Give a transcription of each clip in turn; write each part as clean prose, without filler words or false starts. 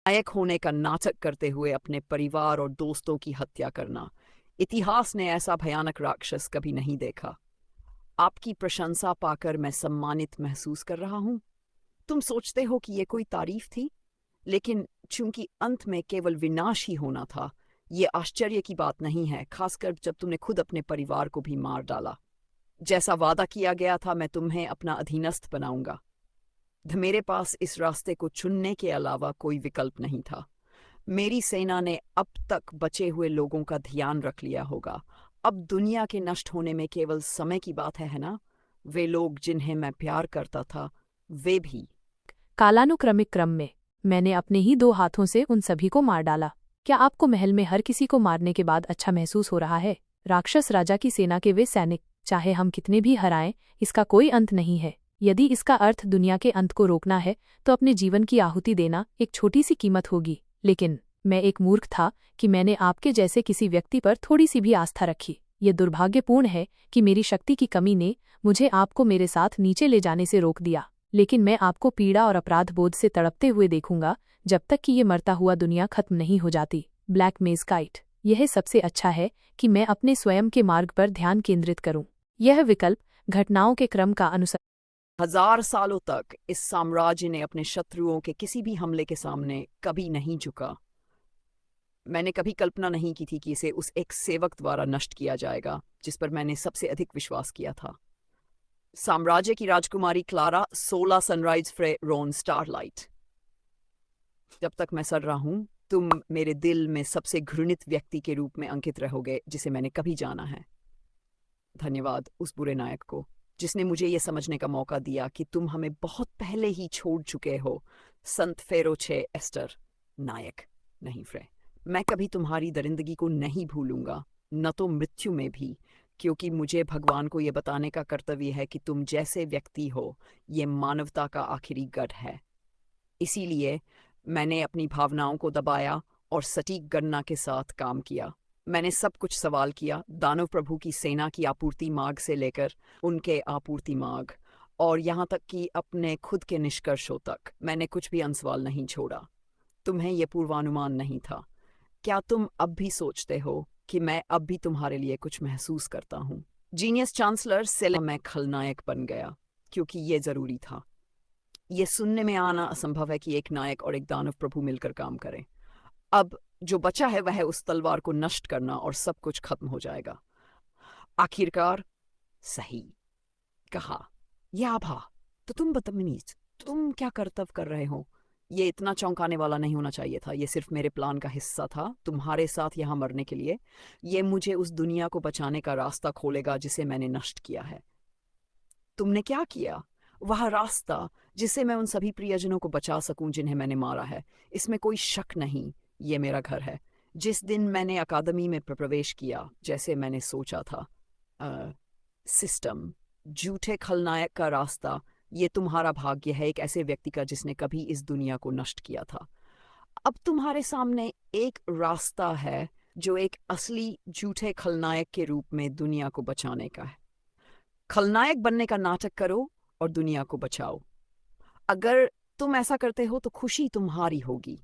नायक होने का नाटक करते हुए अपने परिवार और दोस्तों की हत्या करना। इतिहास ने ऐसा भयानक राक्षस कभी नहीं देखा। आपकी प्रशंसा पाकर मैं सम्मानित महसूस कर रहा हूँ। तुम सोचते हो कि ये कोई तारीफ थी, लेकिन चूंकि अंत में केवल विनाश ही होना था, ये आश्चर्य की बात नहीं है, खासकर जब तुमने खुद अपने परिवार को भी मार डाला। जैसा वादा किया गया था, मैं तुम्हें अपना अधीनस्थ बनाऊंगा। मेरे पास इस रास्ते को चुनने के अलावा कोई विकल्प नहीं था। मेरी सेना ने अब तक बचे हुए लोगों का ध्यान रख लिया होगा। अब दुनिया के नष्ट होने में केवल समय की बात है ना? वे लोग जिन्हें मैं प्यार करता था, वे भी। कालानुक्रमिक क्रम में मैंने अपने ही 2 हाथों से उन सभी को मार डाला। क्या आपको महल में हर किसी को मारने के बाद अच्छा महसूस हो रहा है? राक्षस राजा की सेना के वे सैनिक, चाहे हम कितने भी हराएं, इसका कोई अंत नहीं है। यदि इसका अर्थ दुनिया के अंत को रोकना है तो अपने जीवन की आहुति देना एक छोटी सी कीमत होगी। लेकिन मैं एक मूर्ख था कि मैंने आपके जैसे किसी व्यक्ति पर थोड़ी सी भी आस्था रखी। ये दुर्भाग्यपूर्ण है कि मेरी शक्ति की कमी ने मुझे आपको मेरे साथ नीचे ले जाने से रोक दिया। लेकिन मैं आपको पीड़ा और अपराध बोध से तड़पते हुए देखूंगा जब तक कि ये मरता हुआ दुनिया खत्म नहीं हो जाती। ब्लैक मेज काइट, यह सबसे अच्छा है कि मैं अपने स्वयं के मार्ग पर ध्यान केंद्रित करूं। यह विकल्प घटनाओं के क्रम का अनुसार 1000 सालों तक इस साम्राज्य ने अपने शत्रुओं के किसी भी हमले के सामने कभी नहीं झुका। मैंने कभी कल्पना नहीं की थी कि इसे उस एक सेवक द्वारा नष्ट किया जाएगा जिस पर मैंने सबसे अधिक विश्वास किया था। साम्राज्य की राजकुमारी क्लारा, 16 सनराइज फ्रे रोन स्टारलाइट। जब तक मैं सड़ रहा हूं, तुम मेरे दिल में सबसे घृणित व्यक्ति के रूप में अंकित रहोगे जिसे मैंने कभी जाना है। धन्यवाद उस बुरे नायक को जिसने मुझे यह समझने का मौका दिया कि तुम हमें बहुत पहले ही छोड़ चुके हो। संत फेरोचे एस्टर। नायक नहीं फ्रे। मैं कभी तुम्हारी दरिंदगी को नहीं भूलूंगा, न तो मृत्यु में भी, क्योंकि मुझे भगवान को यह बताने का कर्तव्य है कि तुम जैसे व्यक्ति हो, ये मानवता का आखिरी गढ़ है। इसीलिए मैंने अपनी भावनाओं को दबाया और सटीक गणना के साथ काम किया। मैंने सब कुछ सवाल किया, दानव प्रभु की सेना की आपूर्ति मार्ग से लेकर उनके आपूर्ति मार्ग, और यहाँ तक कि अपने खुद के निष्कर्षों तक मैंने कुछ भी अनसवाल नहीं छोड़ा। तुम्हें यह पूर्वानुमान नहीं था। क्या तुम अब भी सोचते हो कि मैं अब भी तुम्हारे लिए कुछ महसूस करता हूँ? जीनियस चांसलर सेले, मैं खलनायक बन गया क्योंकि ये जरूरी था। ये सुनने में आना असंभव है कि एक नायक और एक दानव प्रभु मिलकर काम करें। अब जो बचा है वह उस तलवार को नष्ट करना और सब कुछ खत्म हो जाएगा। आखिरकार सही कहा। यह आभा। तो तुम बदतमीज, तुम क्या कर्तव्य कर रहे हो? ये इतना चौंकाने वाला नहीं होना चाहिए था। ये सिर्फ मेरे प्लान का हिस्सा था, तुम्हारे साथ यहाँ मरने के लिए। ये मुझे उस दुनिया को बचाने का रास्ता खोलेगा जिसे मैंने नष्ट किया है। तुमने क्या किया? वह रास्ता जिसे मैं उन सभी प्रियजनों को बचा सकूं जिन्हें मैंने मारा है। इसमें कोई शक नहीं, ये मेरा घर है। जिस दिन मैंने अकादमी में प्रवेश किया, जैसे मैंने सोचा था, सिस्टम, झूठे खलनायक का रास्ता, ये तुम्हारा भाग्य है, एक ऐसे व्यक्ति का जिसने कभी इस दुनिया को नष्ट किया था। अब तुम्हारे सामने एक रास्ता है जो एक असली झूठे खलनायक के रूप में दुनिया को बचाने का है। खलनायक बनने का नाटक करो और दुनिया को बचाओ। अगर तुम ऐसा करते हो तो खुशी तुम्हारी होगी।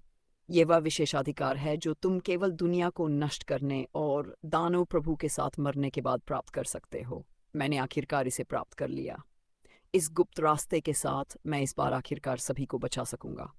ये वह विशेषाधिकार है जो तुम केवल दुनिया को नष्ट करने और दानव प्रभु के साथ मरने के बाद प्राप्त कर सकते हो। मैंने आखिरकार इसे प्राप्त कर लिया। इस गुप्त रास्ते के साथ मैं इस बार आखिरकार सभी को बचा सकूंगा।